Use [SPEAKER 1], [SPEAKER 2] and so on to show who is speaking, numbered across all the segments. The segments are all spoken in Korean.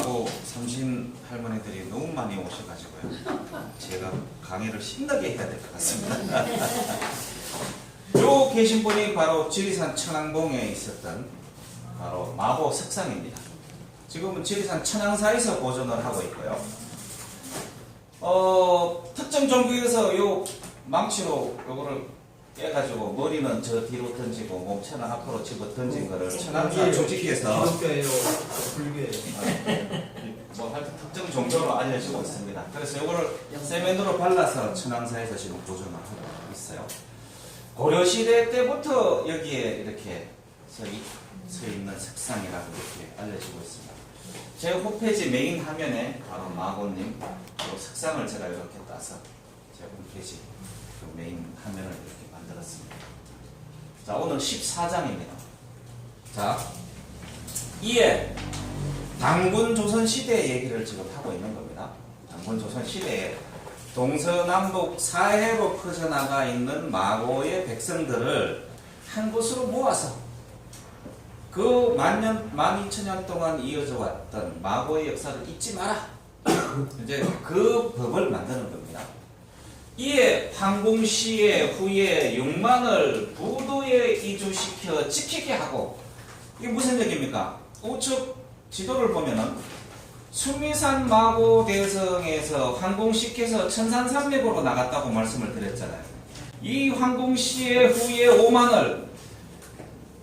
[SPEAKER 1] 마고 삼신 할머니들이 너무 많이 오셔가지고요. 제가 강의를 신나게 해야 될 것 같습니다. 요 계신 분이 바로 지리산 천왕봉에 있었던 바로 마고 석상입니다. 지금은 지리산 천왕사에서 보존을 하고 있고요. 특정 종교에서 요 망치로 요거를 깨가지고 머리는 저 뒤로 던지고 몸체는 앞으로 집어 던진 거를 천왕사 조직해서
[SPEAKER 2] 기독교예요, 불교예요.
[SPEAKER 1] 뭐 하여튼 특정 종교로 알려지고 있습니다. 그래서 요거를 세면으로 발라서 천왕사에서 지금 보존을 하고 있어요. 고려시대 때부터 여기에 이렇게 서 있는 석상이라고 이렇게 알려지고 있습니다. 제 홈페이지 메인 화면에 바로 마고님 석상을 제가 이렇게 따서 제 홈페이지 그 메인 화면을 이렇게 만들었습니다. 자, 오늘 14장입니다. 자, 이에 당군 조선시대 얘기를 지금 하고 있는 겁니다. 당군 조선시대에 동서남북 사해로 퍼져나가 있는 마고의 백성들을 한 곳으로 모아서 그 12,000년 동안 이어져 왔던 마고의 역사를 잊지 마라. 이제 그 법을 만드는 겁니다. 이에 황공시의 후에 6만을 부도에 이주시켜 지키게 하고, 이게 무슨 얘기입니까? 우측 지도를 보면은 수미산 마고 대성에서 황공시께서 천산산맥으로 나갔다고 말씀을 드렸잖아요. 이 황공시의 후에 5만을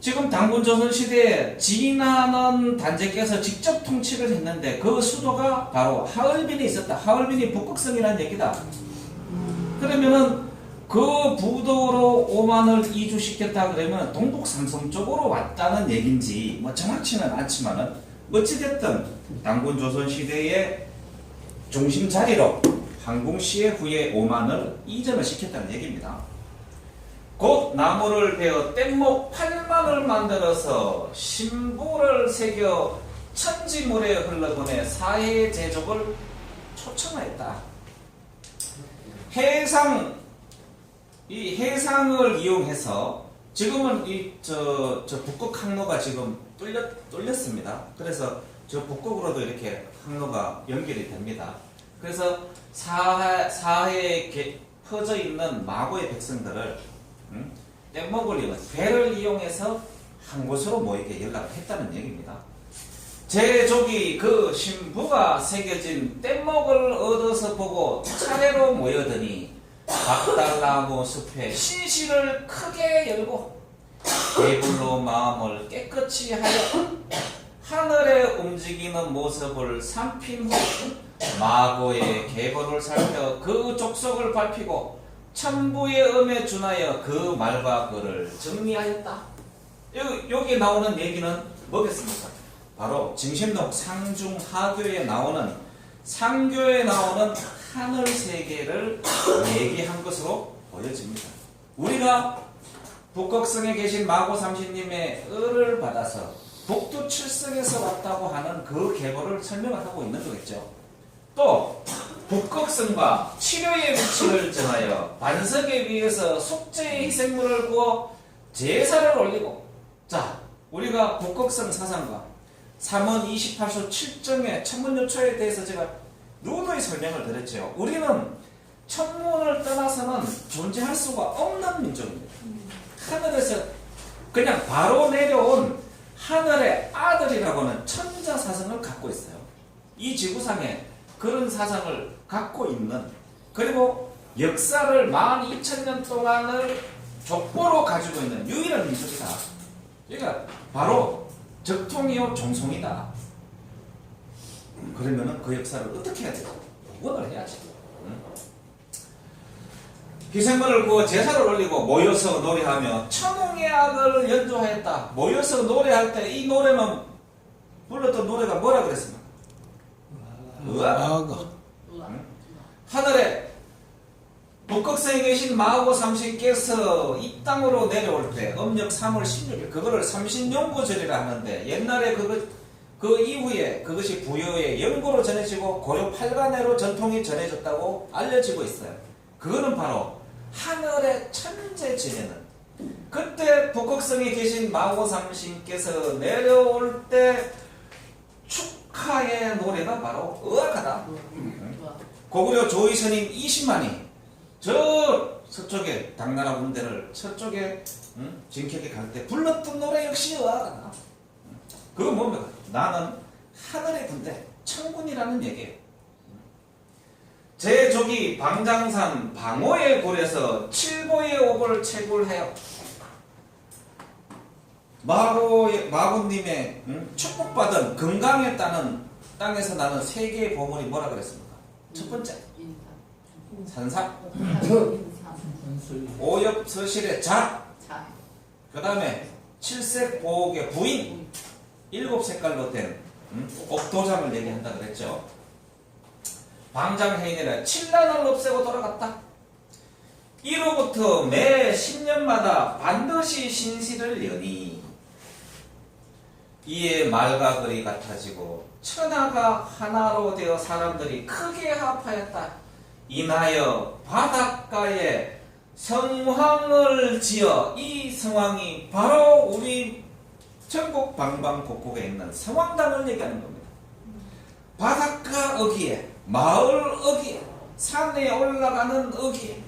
[SPEAKER 1] 지금 당군 조선시대에 진안원 단제께서 직접 통치를 했는데 그 수도가 바로 하얼빈에 있었다. 하얼빈이 북극성이라는 얘기다. 그러면은 그 부도로 5만을 이주시켰다 그러면 동북 삼성 쪽으로 왔다는 얘긴지 뭐 정확치는 않지만은 어찌됐든 당군 조선시대의 중심 자리로 황공시의 후에 5만을 이전을 시켰다는 얘기입니다. 곧 나무를 베어 뗏목 8만을 만들어서 신부를 새겨 천지물에 흘러보내 사해 제족을 초청하였다. 이 해상을 이용해서 지금은 저 북극 항로가 지금 뚫렸습니다. 그래서 저 북극으로도 이렇게 항로가 연결이 됩니다. 그래서 사해에 퍼져 있는 마고의 백성들을 뗏목을 이용, 배를 이용해서 한 곳으로 모이게 연락을 했다는 얘기입니다. 제족이 그 신부가 새겨진 뗏목을 얻어서 보고 차례로 모여드니 박달나무 숲에 신시를 크게 열고 배불로 마음을 깨끗이 하여 하늘에 움직이는 모습을 삼킨 후 마고의 계보를 살펴 그 족속을 밝히고 천부의 음에 준하여 그 말과 글을 정리하였다. 여기 나오는 얘기는 뭐겠습니까? 바로 징신록 상중하교에 나오는 상교에 나오는 하늘 세계를 얘기한 것으로 보여집니다. 우리가 북극성에 계신 마고 삼신님의 을을 받아서 북두 칠성에서 왔다고 하는 그 계보를 설명을 하고 있는 거겠죠. 또 북극성과 치료의 위치를 정하여 반석에 위에서 속죄의 희생물을 구워 제사를 올리고, 자, 우리가 북극성 사상과 3원 28소 7정의 천문요초에 대해서 제가 누누이 설명을 드렸죠. 우리는 천문을 떠나서는 존재할 수가 없는 민족입니다. 하늘에서 그냥 바로 내려온 하늘의 아들이라고는 천자 사상을 갖고 있어요. 이 지구상에 그런 사상을 갖고 있는, 그리고 역사를 12,000년 동안을 족보로 가지고 있는 유일한 민족이다. 그러니까 바로 적통이요 정송이다. 그러면은 그 역사를 어떻게 해야 되고 복원을 해야지. 희생물을 구워 제사를 올리고 모여서 노래하며 천웅의 악을 연주하였다. 모여서 노래할 때 이 노래는 불렀던 노래가 뭐라 그랬습니까? 의아가. 하늘에 북극성에 계신 마고 삼신께서 이 땅으로 내려올 때 음력 3월 16일 그거를 삼신용구절이라 하는데, 옛날에 그 이후에 그것이 부여의 영구로 전해지고 고려 8간해로 전통이 전해졌다고 알려지고 있어요. 그거는 바로 하늘의 천재 지내는, 그때 북극성에 계신 마고 삼신께서 내려올 때 국화의 노래가 바로 의악하다.
[SPEAKER 3] 좋아.
[SPEAKER 1] 고구려 조이스님 20만이 저 서쪽에 당나라 군대를 서쪽에 진격에 갈 때 불렀던 노래 역시 의악하다. 그건 뭡니까? 나는 하늘의 군대 천군이라는 얘기예요. 제족이 방장산 방호의 굴에서 칠보의 옥을 채굴해요. 마구님의 축복받은 건강에 따는 땅에서 나는 세 개의 보물이 뭐라 그랬습니까? 첫 번째 산삼, 오엽 서실의 자, 그 다음에 칠색 보옥의 부인, 일곱 색깔로 된 옥도장을 얘기한다 그랬죠. 방장해인이라 친란을 없애고 돌아갔다. 이로부터 매 10년마다 반드시 신시를 여니 이에 말과 글이 같아지고 천하가 하나로 되어 사람들이 크게 합하였다. 인하여 바닷가에 성황을 지어 이 성황이 바로 우리 전국 방방곡곡에 있는 성황당을 얘기하는 겁니다. 바닷가 어기에 마을 어기에 산에 올라가는 어기에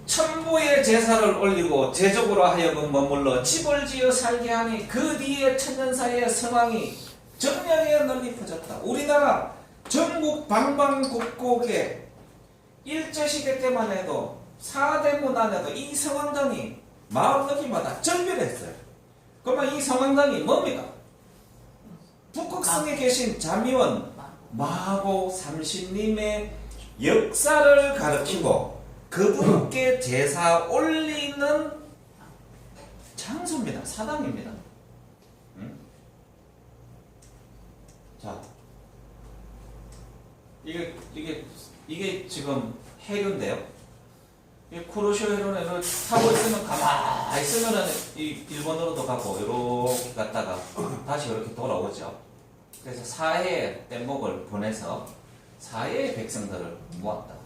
[SPEAKER 1] 천부의 제사를 올리고 제족으로 하여금 머물러 집을 지어 살게 하니 그 뒤에 천년사이의 성황이 정령에 널리 퍼졌다. 우리나라 전국 방방곡곡에 일제시대 때만 해도 사대문 안에도 이 성황당이 마을 어기마다 절별했어요. 그러면 이 성황당이 뭡니까? 북극성에 계신 자미원 마하고 삼신님의 역사를 가르치고 그분께 제사 올리는 장소입니다. 사당입니다. 자, 이게 지금 해류인데요. 이 쿠로쇼 해류는 타고 있으면 가만히 있으면은 이 일본으로도 가고 이렇게 갔다가 다시 이렇게 돌아오죠. 그래서 사해의 뗏목을 보내서 사해의 백성들을 모았다.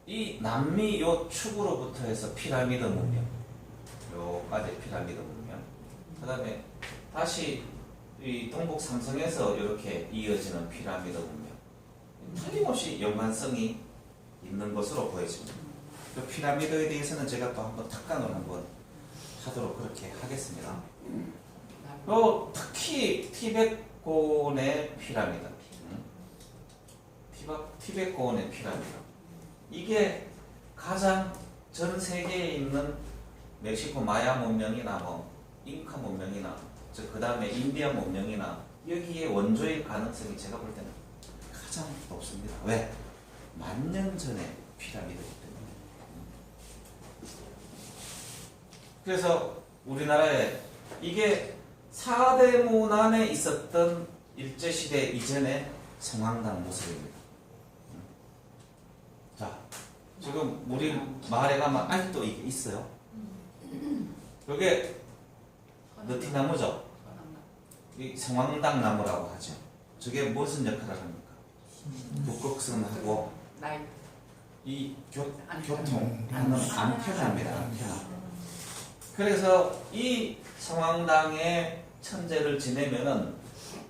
[SPEAKER 1] 이 남미 요 축으로부터 해서 피라미드 문명, 요까지 피라미드 문명, 그 다음에 다시 이 동북 삼성에서 이렇게 이어지는 피라미드 문명, 틀림없이 연관성이 있는 것으로 보여집니다. 그 피라미드에 대해서는 제가 또 한번 특강을 한번 하도록 그렇게 하겠습니다. 특히 티벳고원의 피라미드, 티벳고원의 피라미드, 이게 가장 전 세계에 있는 멕시코 마야 문명이나 뭐 잉카 문명이나 그 다음에 인디아 문명이나 여기에 원조일 가능성이 제가 볼 때는 가장 높습니다. 왜? 10,000년 전에 피라미드이기 때문에. 그래서 우리나라에 이게 4대문 안에 있었던 일제시대 이전의 성황당 모습입니다. 자, 지금 우리 마을에 가면 아직도 이게 있어요. 이게 느티나무죠. 이 성황당 나무라고 하죠. 저게 무슨 역할을 합니까? 북극성하고 이 교통하는 안편합니다. 안편. 그래서 이 성황당의 천재를 지내면은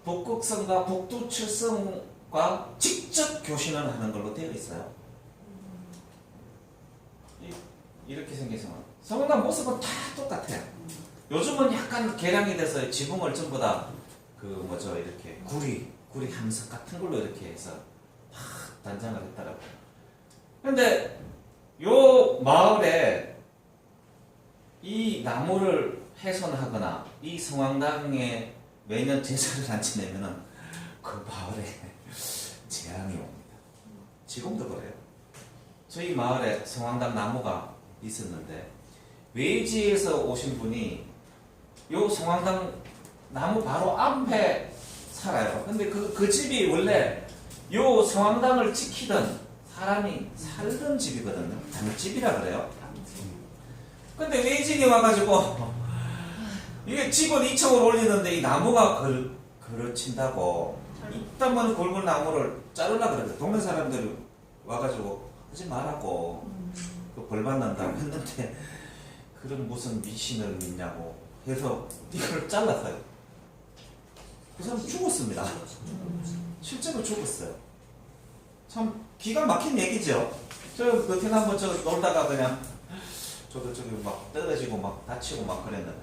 [SPEAKER 1] 북극성과 북두칠성과 직접 교신을 하는 걸로 되어 있어요. 이렇게 생긴 성황당 모습은 다 똑같아요. 요즘은 약간 개량이 돼서 지붕을 전부 다 이렇게 구리 함석 같은 걸로 이렇게 해서 단장을 했더라고요. 근데 요 마을에 이 나무를 훼손하거나 이 성황당에 매년 제사를 안 지내면은 그 마을에 재앙이 옵니다. 지금도 그래요. 저희 마을에 성황당 나무가 있었는데 외지에서 오신 분이 요 성황당 나무 바로 앞에 살아요. 근데 그 집이 원래 요 성황당을 지키던 사람이 살던 집이거든요. 단집이라 그래요. 근데 외진이 와가지고 이게 집을 2층으로 올리는데 이 나무가 걸어친다고 이따만 굵은 나무를 자르려고 그랬는데 동네 사람들이 와가지고 하지 말라고 벌 받는다고 했는데 그럼 무슨 미신을 믿냐고 해서 이걸 잘랐어요. 그 사람 죽었습니다. 실제로 죽었어요. 참 기가 막힌 얘기죠. 저 베트남 저 놀다가 그냥 저도 저기 막 떨어지고 막 다치고 막 그랬는데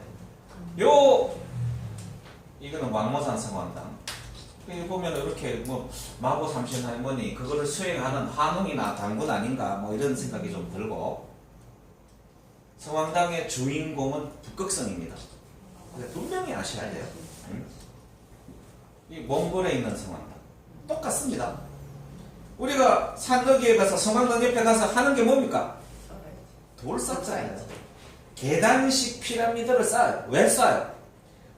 [SPEAKER 1] 이거는 왕모산 성황당. 여기 보면 이렇게 뭐 마고 삼신 할머니 그거를 수행하는 한웅이나 당군 아닌가 뭐 이런 생각이 좀 들고, 성황당의 주인공은 북극성입니다. 분명히 아셔야 돼요. 이 몽골에 있는 성황당 똑같습니다. 우리가 산거기에 가서 성황당 옆에 가서 하는 게 뭡니까? 돌 쌓아요. 계단식 피라미드를 쌓아요. 왜 쌓아요?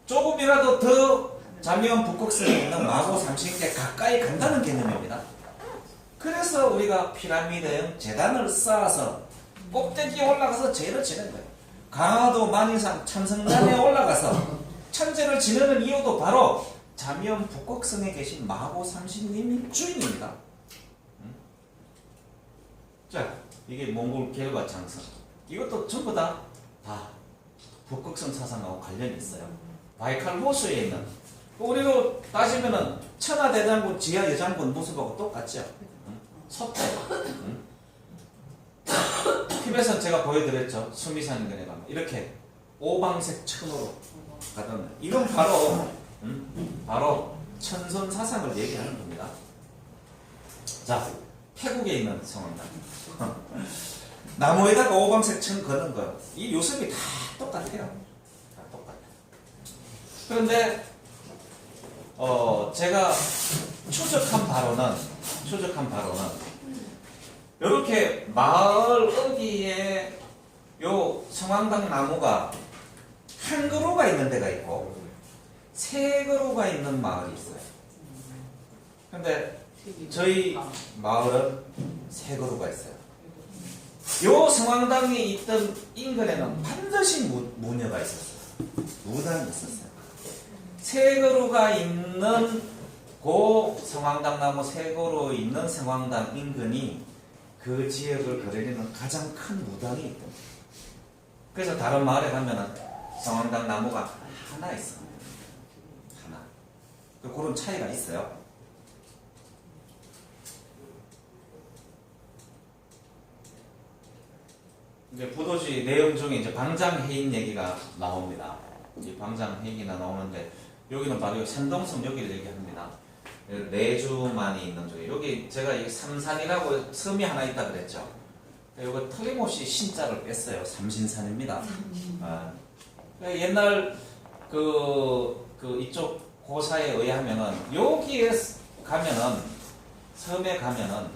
[SPEAKER 1] 조금이라도 더 자미원 북극성에 있는 마고 삼신께 가까이 간다는 개념입니다. 그래서 우리가 피라미드형 재단을 쌓아서 꼭대기에 올라가서 제를 지는 거예요. 강화도 만이산 참성단에 올라가서 천재를 지내는 이유도 바로 자미원 북극성에 계신 마고 삼신님이 주인입니다. 자, 이게 몽골 결과창성. 이것도 전부 다 북극성 사상하고 관련이 있어요. 바이칼 호수에 있는, 우리로 따지면은 천하대장군, 지하여장군 모습하고 똑같죠. 섰대. 티벳은 제가 보여드렸죠. 수미산인근에 가면 이렇게 오방색 천으로 가던, 이건 바로 천선 사상을 얘기하는 겁니다. 자, 태국에 있는 성황당. 나무에다가 오방색 천 거는 거, 이 요셉이 다 똑같아요. 다 똑같아요. 그런데 제가 추적한 바로는 이렇게 마을 어디에 요 성황당 나무가 한 그루가 있는 데가 있고 세 그루가 있는 마을이 있어요. 근데 저희 마을은 세 그루가 있어요. 요 성황당에 있던 인근에는 반드시 무녀가 있었어요. 무당이 있었어요. 세 그루가 있는 그 성황당 나무 세 그루 있는 성황당 인근이 그 지역을 거느리는 가장 큰 무당이 있던. 그래서 다른 마을에 가면은 성황당 나무가 하나 있어요. 하나. 그런 차이가 있어요. 이제 부도지 내용 중에 이제 방장해인 얘기가 나옵니다. 이 방장해인이나 나오는데 여기는 바로 산동섬 여기를 얘기합니다. 내주만이 있는 쪽에 여기 제가 이 삼산이라고 섬이 하나 있다 그랬죠. 이거 틀림없이 신자를 뺐어요. 삼신산입니다. 옛날 이쪽 고사에 의하면은 여기에 가면은 섬에 가면은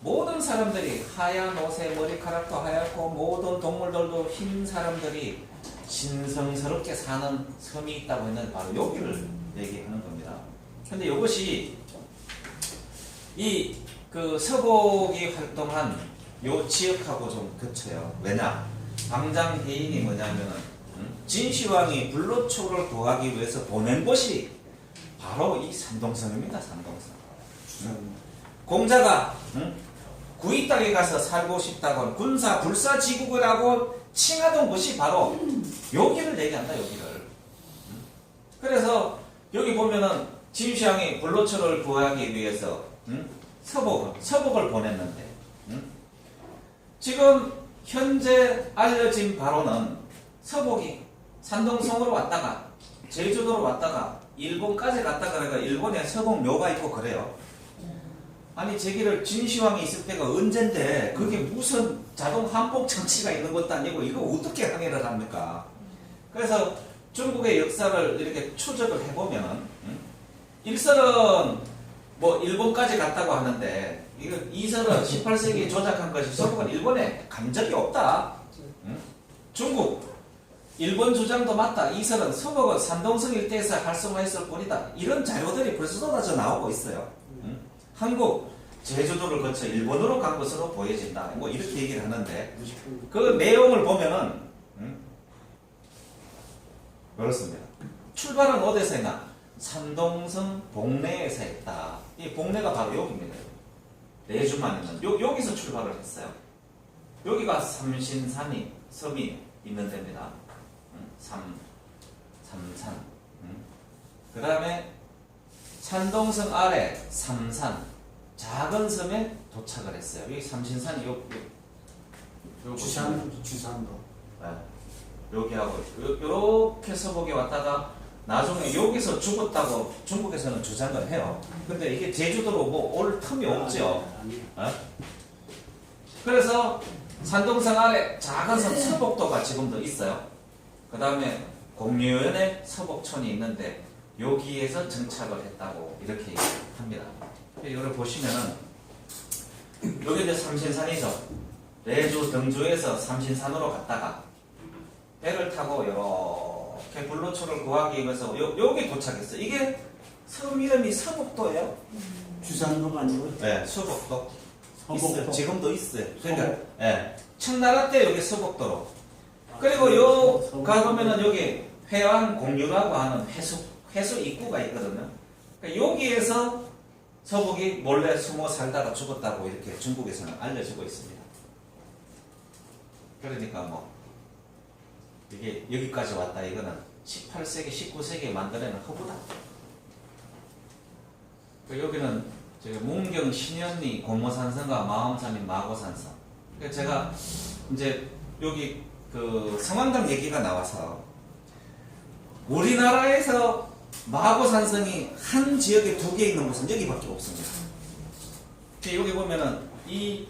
[SPEAKER 1] 모든 사람들이 하얀 옷에 머리카락도 하얗고 모든 동물들도 흰 사람들이 신성스럽게 사는 섬이 있다고 했는데 바로 여기를 얘기하는 겁니다. 근데 이것이 서복이 활동한 요 지역하고 좀 그쳐요. 왜냐? 방장해인이 뭐냐면은 진시황이 불로초를 구하기 위해서 보낸 곳이 바로 이 산동섬입니다. 산동섬. 공자가 구이 땅에 가서 살고 싶다고 군사 불사지국이라고 칭하던 곳이 바로 여기를 얘기한다. 여기를. 그래서 여기 보면은 진시황이 불로초를 구하기 위해서 서복을 보냈는데 지금 현재 알려진 바로는 서복이 산동성으로 왔다가 제주도로 왔다가 일본까지 갔다 그래가 일본에 서복 묘가 있고 그래요. 아니 제기를 진시황이 있을 때가 언젠데 그게 무슨 자동 한복 장치가 있는 것도 아니고 이거 어떻게 항해를 합니까? 그래서 중국의 역사를 이렇게 추적을 해보면 일설은 뭐 일본까지 갔다고 하는데 이설은 18세기에 조작한 것이 서복은 일본에 간 적이 없다. 중국 일본 주장도 맞다. 이설은 서복은 산동성 일대에서 활성화했을 뿐이다. 이런 자료들이 벌써 쏟아져 나오고 있어요. 한국 제주도를 거쳐 일본으로 간 것으로 보여진다. 뭐 이렇게 얘기를 하는데 그 내용을 보면은 그렇습니다. 출발은 어디서 했나? 산동성 봉내에서 했다. 이 봉내가 바로 여기입니다. 내주만 있는 여기서 출발을 했어요. 여기가 삼신산이 섬이 있는 데입니다. 삼산. 그 다음에 산동성 아래 삼산 작은 섬에 도착을 했어요. 여기 삼신산이 요
[SPEAKER 2] 주산도.
[SPEAKER 1] 여기하고 요렇게 서복에 왔다가 나중에 여기서 죽었다고 중국에서는 주장을 해요. 근데 이게 제주도로 뭐 올 틈이 없죠. 그래서 산동성 아래 작은 섬 서복도가 지금도 있어요. 그 다음에 공유연의 서복촌이 있는데 여기에서 정착을 했다고 이렇게 합니다. 이걸 보시면은 여기 이제 삼신산이죠. 레주 등주에서 삼신산으로 갔다가 배를 타고 이렇게 불로초를 구하기 위해서 여기 도착했어요. 이게 섬 이름이 서복도예요.
[SPEAKER 2] 주산도가 아니고
[SPEAKER 1] 네, 서복도.
[SPEAKER 2] 서복도.
[SPEAKER 1] 있어요. 지금도 있어요. 그러니까
[SPEAKER 2] 서복.
[SPEAKER 1] 예, 청나라 때 여기 서복도로. 그리고 요 가보면은 여기 회왕 공유라고 하는 회수 입구가 있거든요. 그러니까 여기에서 서복이 몰래 숨어 살다가 죽었다고 이렇게 중국에서는 알려지고 있습니다. 그러니까 뭐 이게 여기까지 왔다 이거는 18세기, 19세기에 만들어낸 허구다. 여기는 저기 문경 신현리 고모산성과 마음산인 마고산성. 그러니까 제가 이제 여기 그 성황당 얘기가 나와서 우리나라에서 마고산성이 한 지역에 2개 있는 곳은 여기밖에 없습니다. 여기 보면은 이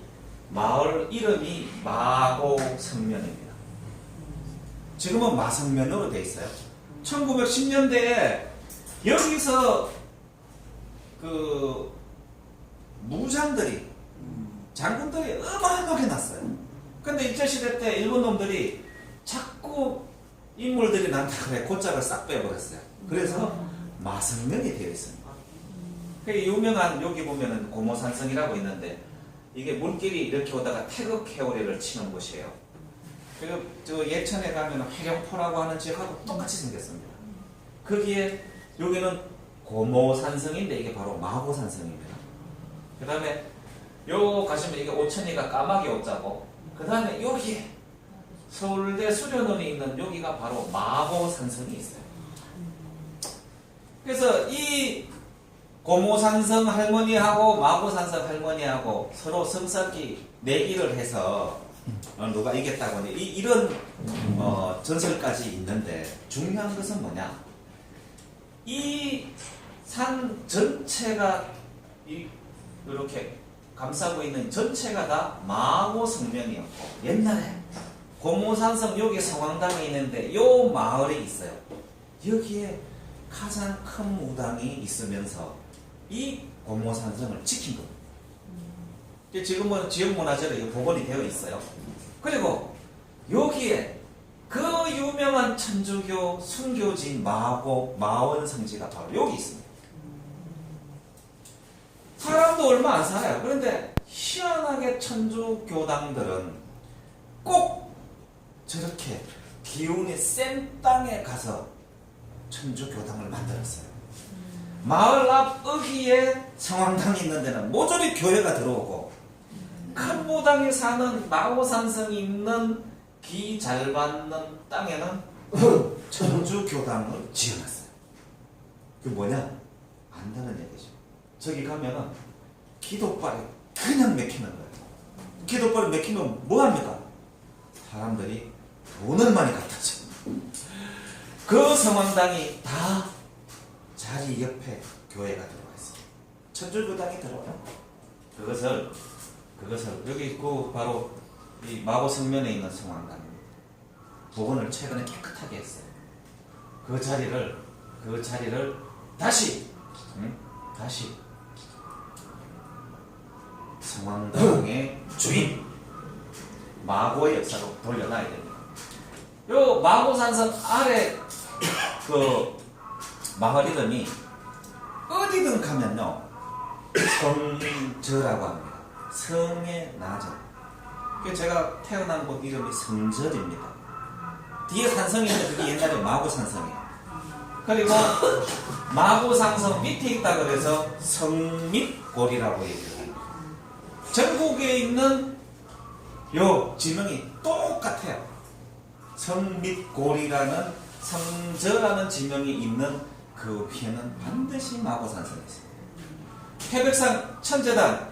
[SPEAKER 1] 마을 이름이 마고성면입니다. 지금은 마성면으로 되어 있어요. 1910년대에 여기서 그 무장들이 장군들이 어마어마하게 났어요. 근데 일제시대 때 일본 놈들이 자꾸 인물들이 난다 그래 고짝을 싹 빼버렸어요. 그래서 마성면이 되어 있습니다. 그 유명한 여기 보면은 고모산성이라고 있는데 이게 물길이 이렇게 오다가 태극 회오리를 치는 곳이에요. 그리고 저 예천에 가면 회령포라고 하는 지역하고 똑같이 생겼습니다. 거기에 여기는 고모산성인데 이게 바로 마고산성입니다. 그 다음에 요 가시면 이게 오천이가 까마귀 오자고 그 다음에 여기에 서울대 수련원이 있는 여기가 바로 마고산성이 있어요. 그래서 이 고모산성 할머니하고 마고산성 할머니하고 서로 성사기 내기를 해서 누가 이겼다고 이런 전설까지 있는데 중요한 것은 뭐냐? 이 산 전체가 이렇게 감싸고 있는 전체가 다 마고성면이었고 옛날에 고모산성 여기 성황당에 있는데 요 마을에 있어요. 여기에 가장 큰 무당이 있으면서 이 고모산성을 지킨 겁니다. 지금은 지역문화재로 복원이 되어 있어요. 그리고 여기에 그 유명한 천주교 순교지인 마원성지가 바로 여기 있습니다. 사람도 얼마 안 살아요. 그런데 희한하게 천주교당들은 꼭 저렇게 기운이 센 땅에 가서 천주교당을 만들었어요. 마을 앞 어귀에 성황당이 있는 데는 모조리 교회가 들어오고 큰 무당이 사는 마고산성이 있는 기 잘 받는 땅에는 천주교당을 지어놨어요. 그게 뭐냐? 안다는 얘기죠. 저기 가면은 기도발이 그냥 맥히는 거예요. 기도발이 맥히면 뭐합니까? 사람들이 돈을 많이 갖다 줘. 그 성황당이 다 자리 옆에 교회가 들어와 있어요. 천주교당이 들어와요. 그것을 여기 그 바로 이 마고성면에 있는 성황당입니다. 복원을 최근에 깨끗하게 했어요. 그 자리를 다시 성황당의 주인 마고의 역사로 돌려놔야 됩니다. 요 마고산성 아래 그 마을 이름이 어디든 가면요 성저라고 합니다. 성의 나절. 제가 태어난 곳 이름이 성절입니다. 뒤에 산성이 있는데 그게 옛날에 마고산성이에요. 그리고 마고산성 밑에 있다 그래서 성밑골이라고 얘기를 합니다. 전국에 있는 요 지명이 똑같아요. 성 및 고리라는 성저라는 지명이 있는 그 위에는 반드시 마고산성이 있습니다. 태백산 천재단,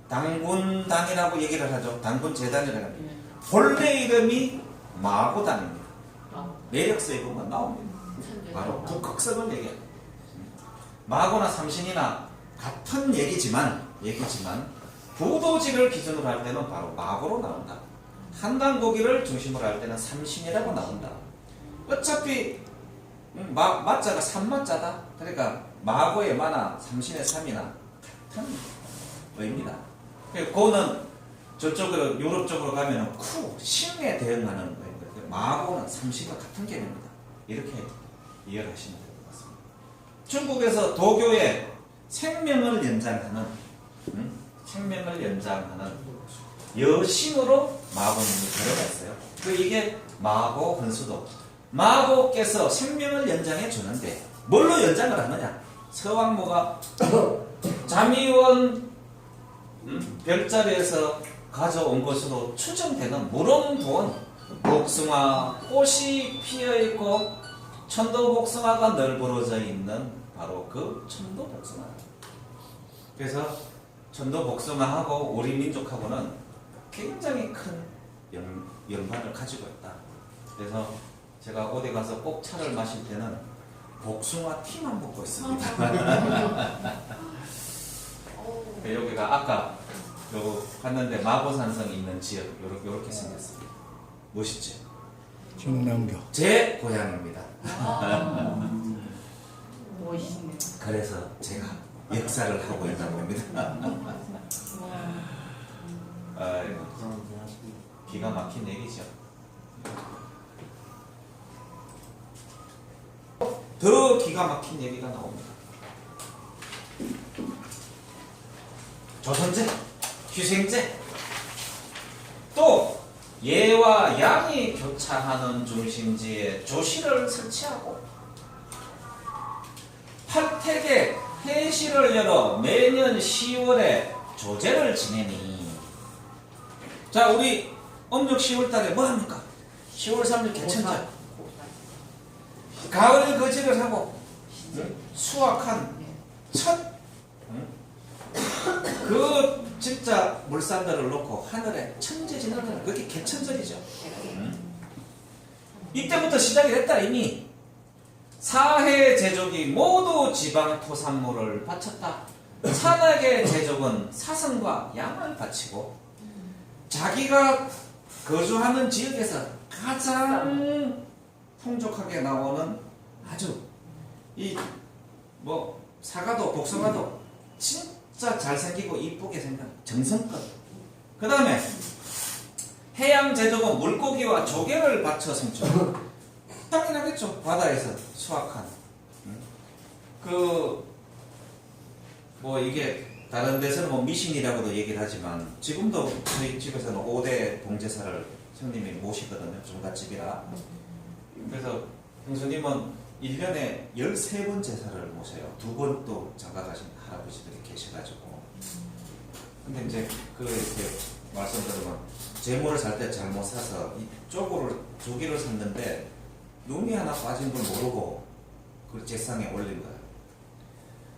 [SPEAKER 1] 당군단이라고 얘기를 하죠. 당군재단이라고 합니다. 본래 이름이 마고단입니다. 내력서에 보면 나옵니다. 바로 북극성을 얘기합니다. 마고나 삼신이나 같은 얘기지만 부도지를 기준으로 할 때는 바로 마고로 나온다. 한단고기를 중심으로 할 때는 삼신이라고 나온다. 어차피 마자가 삼마자다. 그러니까 마고의 마나 삼신의 삼이나 같은 의미다. 고는 저쪽으로 유럽 쪽으로 가면은 신에 대응하는 거예요. 마고는 삼신과 같은 개념이다. 이렇게 이해를 하시면 될 것 같습니다. 중국에서 도교의 생명을 연장하는 여신으로 마고님이 들어가 있어요. 이게 마고 헌수도. 마고께서 생명을 연장해 주는데 뭘로 연장을 하느냐? 서왕모가 잠이원 별자리에서 가져온 것으로 추정되는 무릉도원 복숭아 꽃이 피어있고 천도복숭아가 널브러져 있는 바로 그 천도복숭아. 그래서 천도복숭아하고 우리 민족하고는 굉장히 큰 연관을 가지고 있다. 그래서 제가 어디 가서 꼭 차를 마실 때는 복숭아 티만 먹고 있습니다. 여기가 아까 요 갔는데 마고산성이 있는 지역 요렇게 생겼습니다. 멋있죠?
[SPEAKER 2] 중랑교.
[SPEAKER 1] 제 고향입니다.
[SPEAKER 3] 멋있네.
[SPEAKER 1] 그래서 제가 역사를 하고 있다 봅니다. 아이고, 기가 막힌 얘기죠. 더 기가 막힌 얘기가 나옵니다. 조선제, 휴생제, 또 예와 양이 교차하는 중심지에 조실을 설치하고 팔택에 해시를 열어 매년 10월에 조제를 지내니. 자, 우리 음력 10월달에 뭐 합니까? 10월 3일 개천절. 가을 거지를 하고 수확한 첫 그 진짜 물산들을 놓고 하늘에 천재진을 하는 그게 개천절이죠. 이때부터 시작이 됐다. 이미 사해 제족이 모두 지방 토산물을 바쳤다. 산악의 제족은 사슴과 양을 바치고 자기가 거주하는 지역에서 가장 풍족하게 나오는 아주 사과도 복숭아도 진짜 잘생기고 이쁘게 생긴 정성껏. 그 다음에 해양 제족은 물고기와 조개를 바쳐 생축. 당연하겠죠. 바다에서 수확한. 이게 다른 데서는 미신이라고도 얘기를 하지만 지금도 저희 집에서는 5대 봉제사를 형님이 모시거든요. 종갓집이라. 그래서 형수님은 1년에 13번 제사를 모셔요. 2번 또 장가가신 할아버지들이 계셔가지고. 근데 이제 이렇게 말씀드리면 재물을 살 때 잘못 사서 이쪽으로 조기를 샀는데 눈이 하나 빠진 걸 모르고 그 제상에 올린 거예요.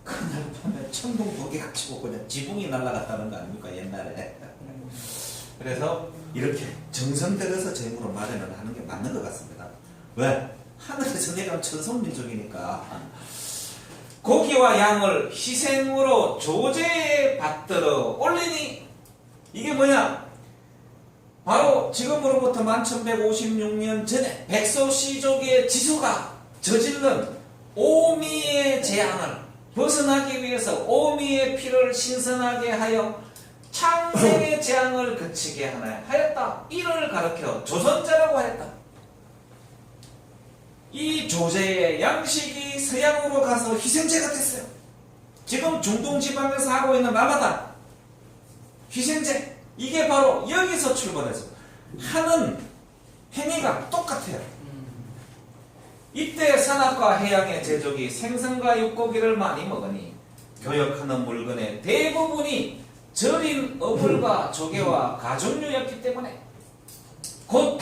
[SPEAKER 1] 그날 밤에 천둥 번개가 치고 그냥 지붕이 날아갔다는 거 아닙니까 옛날에. 그래서 이렇게 정성 들여서 재물을 마련을 하는 게 맞는 것 같습니다. 왜? 하늘에서 내려온 천성민족이니까. 고기와 양을 희생으로 조제에 받들어 올리니 이게 뭐냐? 바로 지금으로부터 1156년 전에 백소시족의 지수가 저질른 오미의 재앙을 벗어나기 위해서 오미의 피를 신선하게 하여 창생의 재앙을 그치게 하였다. 이를 가르쳐 조선제라고 했다. 이 조제의 양식이 서양으로 가서 희생제가 됐어요. 지금 중동지방에서 하고 있는 라마단 희생제, 이게 바로 여기서 출발해서 하는 행위가 똑같아요. 이때 산악과 해양의 제족이 생선과 육고기를 많이 먹으니 교역하는 물건의 대부분이 절인 어불과 조개와 가죽류였기 때문에 곧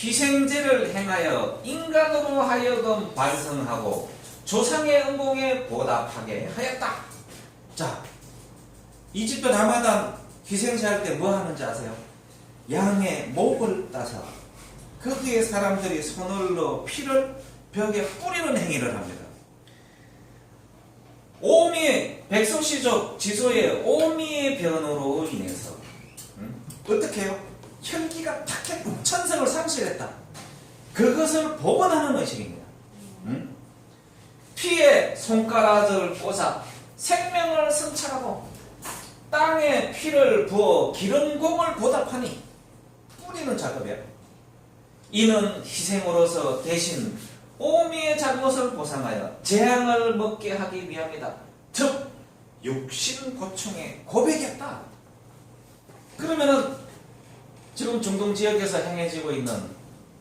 [SPEAKER 1] 희생제를 행하여 인간으로 하여금 반성하고 조상의 은공에 보답하게 하였다. 자, 이집트 라마단 희생제 할 때 뭐 하는지 아세요? 양의 목을 따서 거기에 사람들이 손을 넣어 피를 벽에 뿌리는 행위를 합니다. 오미의 백성시족 지소의 오미의 변으로 인해서 어떻게 해요? 혈기가 탁했고 천성을 상실했다. 그것을 복원하는 의식입니다. 피에 손가락을 꽂아 생명을 성찰하고 땅에 피를 부어 기름공을 보답하니 뿌리는 작업이에요. 이는 희생으로서 대신 오미의 잘못을 보상하여 재앙을 먹게 하기 위함이다. 즉 육신 고충의 고백이었다. 그러면은 지금 중동 지역에서 행해지고 있는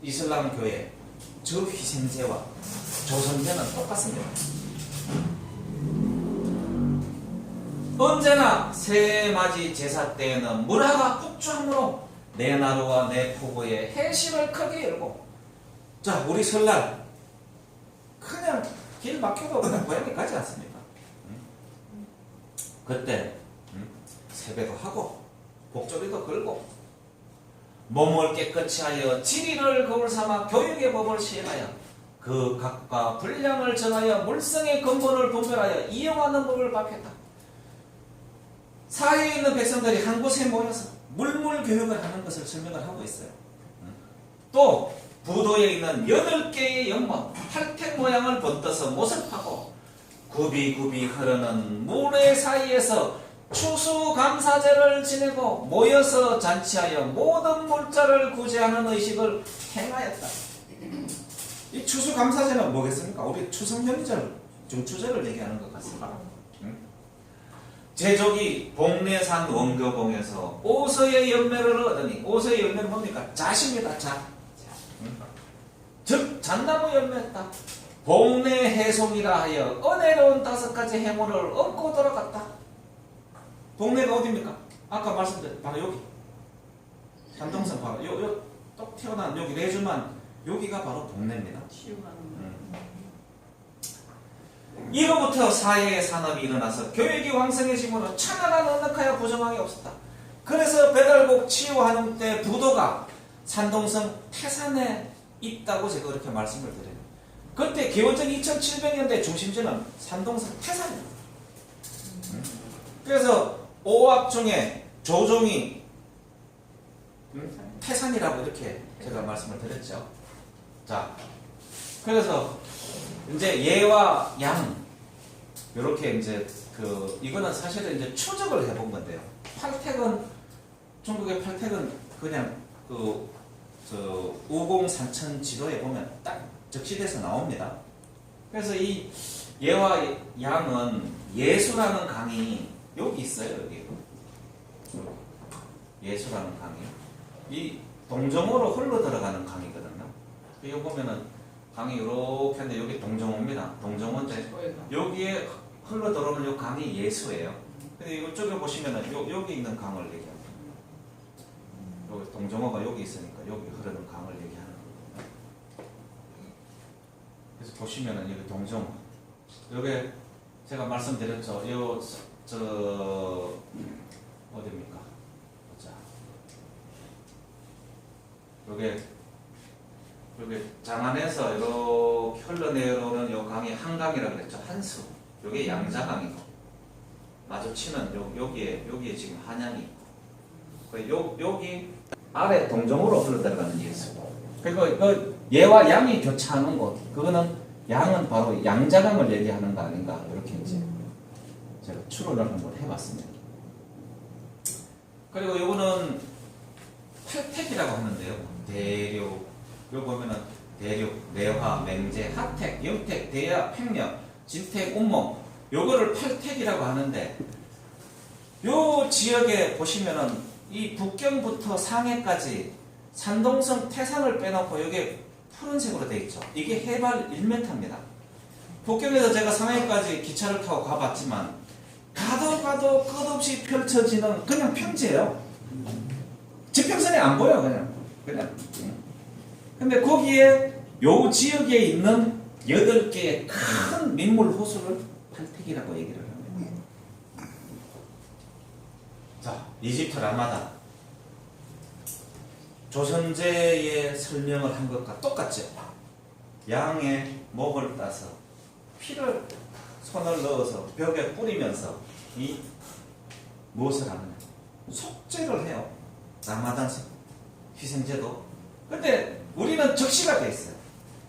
[SPEAKER 1] 이슬람 교회 저 희생제와 조선제는 똑같습니다. 언제나 새맞이 제사 때에는 물화가 폭주하므로 내 나루와 내 포구에 해심을 크게 열고, 자, 우리 설날 그냥 길 막혀도 그냥 고향에 가지 않습니까? 그때 세배도 하고 복조리도 걸고 몸을 깨끗이 하여 지리를 거울 삼아 교육의 법을 시행하여 그 각과 분량을 정하여 물성의 근본을 분별하여 이용하는 법을 밝혔다. 사회에 있는 백성들이 한 곳에 모여서 물물 교육을 하는 것을 설명을 하고 있어요. 또 부도에 있는 8개의 연못, 팔택 모양을 번떠서 못을 파고 굽이굽이 흐르는 모래 사이에서 추수감사제를 지내고 모여서 잔치하여 모든 물자를 구제하는 의식을 행하였다. 이 추수감사제는 뭐겠습니까? 우리 추석연절, 중추절을 얘기하는 것 같습니다. 제족이 복례산 원교봉에서 오서의 열매를 얻으니, 오서의 열매는 뭡니까? 잣입니다. 잣. 즉 잣나무 열매였다. 복례 해송이라 하여 은혜로운 5가지 해물을 얻고 돌아갔다. 복례가 어디입니까? 아까 말씀드린 바로 여기 산동성, 바로 요 똑 튀어나온 여기 레주만, 여기가 바로 복례입니다. 이로부터 사회의 산업이 일어나서 교육이 왕성해지므로 찬란한 언덕하여 부정함이 없었다. 그래서 배달복 치유하는 때 부도가 산동성 태산에 있다고 제가 그렇게 말씀을 드려요. 그때 기원전 2700년대 중심지는 산동성 태산입니다. 그래서 오합 중에 조종이 태산이라고 이렇게 제가 말씀을 드렸죠. 자, 그래서 이제 예와 양, 이렇게 이제 이거는 사실은 이제 추적을 해본 건데요. 팔택은, 중국의 팔택은 그냥 우공산천 지도에 보면 딱 적시돼서 나옵니다. 그래서 이 예와 양은 예수라는 강이 여기 있어요. 여기 예수라는 강이 이 동정호로 흘러 들어가는 강이거든요. 여기 보면은 강이 이렇게 한데 여기 동정호입니다. 동정호인데 여기에 흘러 들어오는 이 강이 예수예요. 근데 이쪽에 보시면은 여기 있는 강을 얘기합니다. 여기 동정호가 여기 있으니까 여기 흐르는 강을 얘기하는 거예요. 그래서 보시면은 여기 동정호, 여기 제가 말씀드렸죠. 어디입니까? 자, 여기 장안에서 이렇게 흘러내려오는 요 강이 한강이라고 그랬죠. 한수. 요게 양자강이고, 마주치는 여기에 지금 한양이 있고, 여기 아래 동정으로 흘러들어가는 예수고, 그리고 예와 양이 교차하는 곳, 그거는 양은 바로 양자강을 얘기하는 거 아닌가, 이렇게 이제 제가 추론을 한번 해봤습니다. 그리고 요거는 팔택이라고 하는데요. 대륙, 요 보면은 대륙, 내화, 맹제, 하택, 영택, 대야, 팽력, 진택, 운몽, 요거를 팔택이라고 하는데, 요 지역에 보시면은 이 북경부터 상해까지 산동성 태산을 빼놓고 여기에 푸른색으로 되어 있죠. 이게 해발 1m입니다. 북경에서 제가 상해까지 기차를 타고 가봤지만 가도 끝없이 펼쳐지는 그냥 평지예요. 지평선이 안 보여. 그냥 근데 거기에 요 지역에 있는 8개의 큰 민물 호수를 팔택이라고 얘기를 합니다. 자, 이집트 라마단. 조선제의 설명을 한 것과 똑같죠. 양의 목을 따서 피를 손을 넣어서 벽에 뿌리면서 이 무엇을 하느냐? 속죄를 해요. 라마단 희생제도. 근데 우리는 적시가 돼 있어요.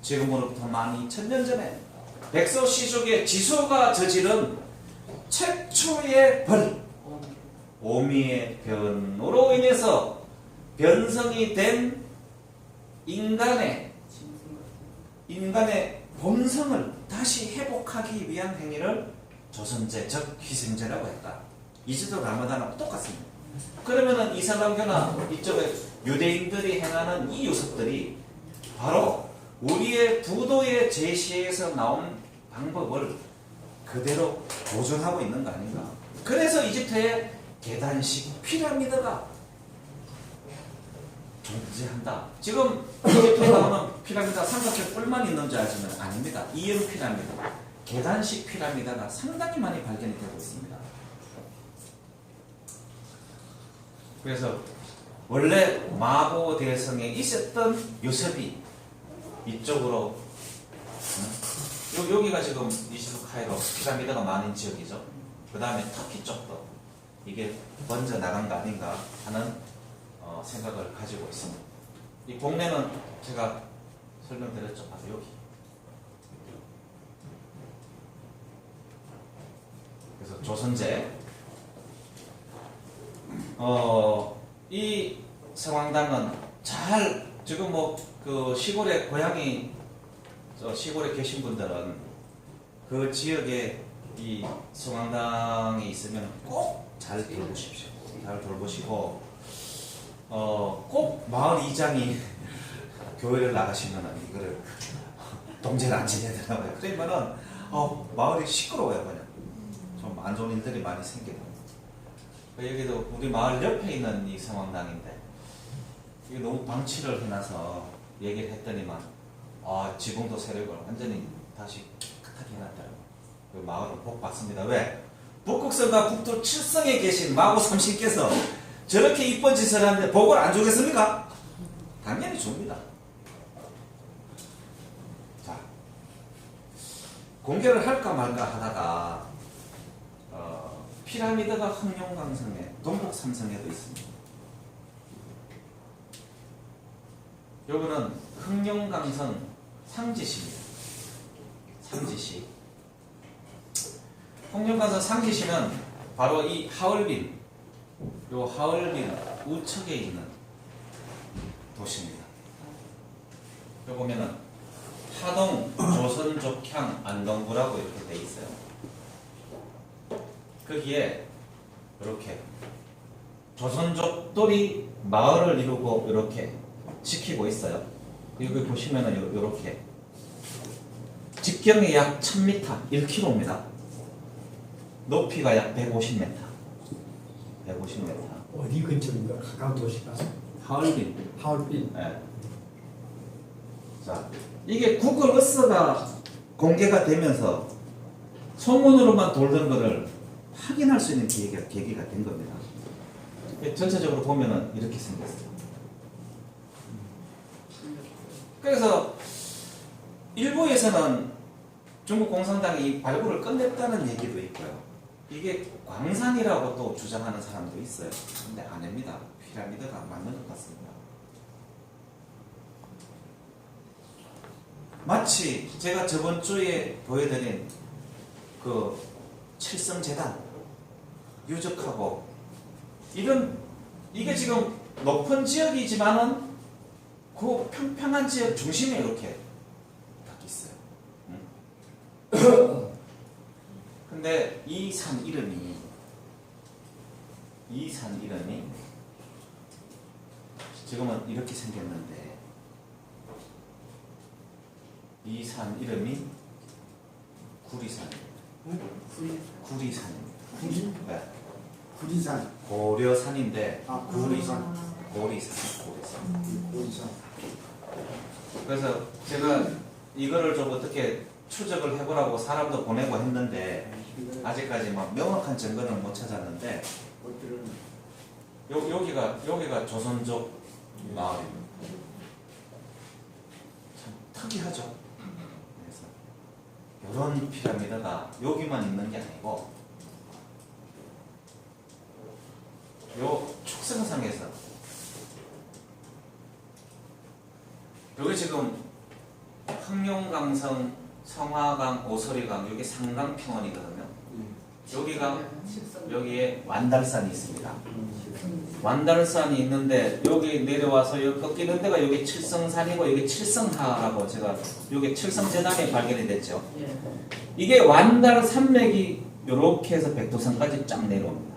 [SPEAKER 1] 지금으로부터 12,000년 전에 백서시족의 지소가 저지른 최초의 벌, 오미의 변으로 인해서 변성이 된 인간의 본성을 다시 회복하기 위한 행위를 조선제, 즉 희생제라고 했다. 이제도 라마단하고 똑같습니다. 그러면은 이슬람교나 이쪽에 유대인들이 행하는 이 요소들이 바로 우리의 부도의 제시에서 나온 방법을 그대로 보존하고 있는 거 아닌가. 그래서 이집트의 계단식 피라미드가 존재한다. 지금 이집트에 나오는 피라미드가 삼각형 뿔만 있는 줄 아시면 아닙니다. 이형 피라미드, 계단식 피라미드가 상당히 많이 발견이 되고 있습니다. 그래서 원래 마보 대성에 있었던 요셉이 이쪽으로 여기가 지금 이집트 카이로 피라미드가 많은 지역이죠. 그 다음에 터키 쪽도 이게 먼저 나간 거 아닌가 하는 생각을 가지고 있습니다. 이 동네는 제가 설명드렸죠. 바로 여기. 그래서 조선제 이 성황당은 잘 지금 그 시골에 고향이 시골에 계신 분들은 그 지역에 이 성황당이 있으면 꼭 잘 돌보십시오. 잘 돌보시고 꼭 마을 이장이 교회를 나가시면은 이거를 동제를 안 지내야 되나봐요. 그러면은 마을이 시끄러워요. 그냥 좀 안 좋은 일들이 많이 생겨요. 여기도 우리 마을 옆에 있는 이 성황당인데 이게 너무 방치를 해놔서 얘기를 했더니만 지붕도 세력을 완전히 다시 깨끗하게 해놨더라고요. 그 마을은 복 받습니다. 왜? 북극성과 북두 7성에 계신 마고 삼신께서 저렇게 이쁜 짓을 하는데 복을 안 주겠습니까? 당연히 줍니다. 자, 공개를 할까 말까 하다가 피라미드가 흑룡강성에 동북 삼성에도 있습니다. 요거는 흑룡강성 상지시입니다. 상지시. 흑룡강성 상지시는 바로 이 하얼빈, 요 하얼빈 우측에 있는 도시입니다. 여기 보면은 하동, 조선, 족향, 안동구라고 이렇게 돼 있어요. 거기에 이렇게 조선족들이 마을을 이루고 이렇게 지키고 있어요. 여기 보시면은 이렇게 직경이 약 1000m, 1km입니다. 높이가 약 150m. 150m.
[SPEAKER 3] 어디 근처인가? 가까운 도시가?
[SPEAKER 1] 하얼빈.
[SPEAKER 3] 하얼빈.
[SPEAKER 1] 네. 자, 이게 구글 어스가 공개가 되면서 소문으로만 돌던 거를 확인할 수 있는 계기가 된 겁니다. 전체적으로 보면은 이렇게 생겼어요. 그래서 일부에서는 중국 공산당이 발굴을 끝냈다는 얘기도 있고요. 이게 광산이라고 또 주장하는 사람도 있어요. 근데 아닙니다. 피라미드가 맞는 것 같습니다. 마치 제가 저번 주에 보여드린 그 칠성재단 유적하고 이게 지금 높은 지역이지만은 그 평평한 지역 중심에 이렇게 딱 있어요. 근데 이 산 이름이 지금은 이렇게 생겼는데 이 산 이름이 구리산입니다. 구리산입니다. 네.
[SPEAKER 2] 구리산.
[SPEAKER 1] 고려산인데
[SPEAKER 2] 고리산.
[SPEAKER 1] 고리산.
[SPEAKER 2] 고리산.
[SPEAKER 1] 그래서 제가 이거를 좀 어떻게 추적을 해보라고 사람도 보내고 했는데 아직까지 막 명확한 증거는 못 찾았는데 여기가 조선족 마을입니다. 참 특이하죠. 그래서 이런 피라미드가 여기만 있는 게 아니고 요 축성상에서 여기 지금 항룡강성, 성화강, 오소리강 여기 상강평원이거든요. 여기가 여기에 완달산이 있습니다. 완달산이 있는데 여기 내려와서 여기 꺾이는 데가 여기 칠성산이고 여기 칠성하라고 제가 여기 칠성재단에 발견이 됐죠. 이게 완달 산맥이 이렇게 해서 백두산까지 쫙 내려옵니다.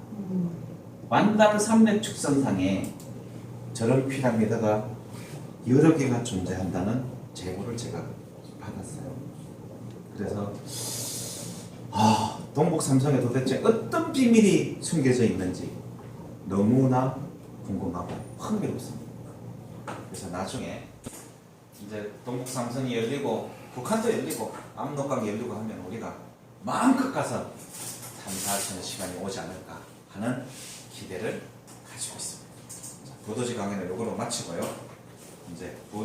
[SPEAKER 1] 완달 산맥 축성상에 저런 피라미드가 여러 개가 존재한다는 제보를 제가 받았어요. 그래서 동북삼성에 도대체 어떤 비밀이 숨겨져 있는지 너무나 궁금하고 흥미롭습니다. 그래서 나중에 이제 동북삼성이 열리고 북한도 열리고 압록강이 열리고 하면 우리가 마음껏 가서 탐사하는 시간이 오지 않을까 하는 기대를 가지고 있습니다. 자, 부도지 강의는 이걸로 마치고요. 이제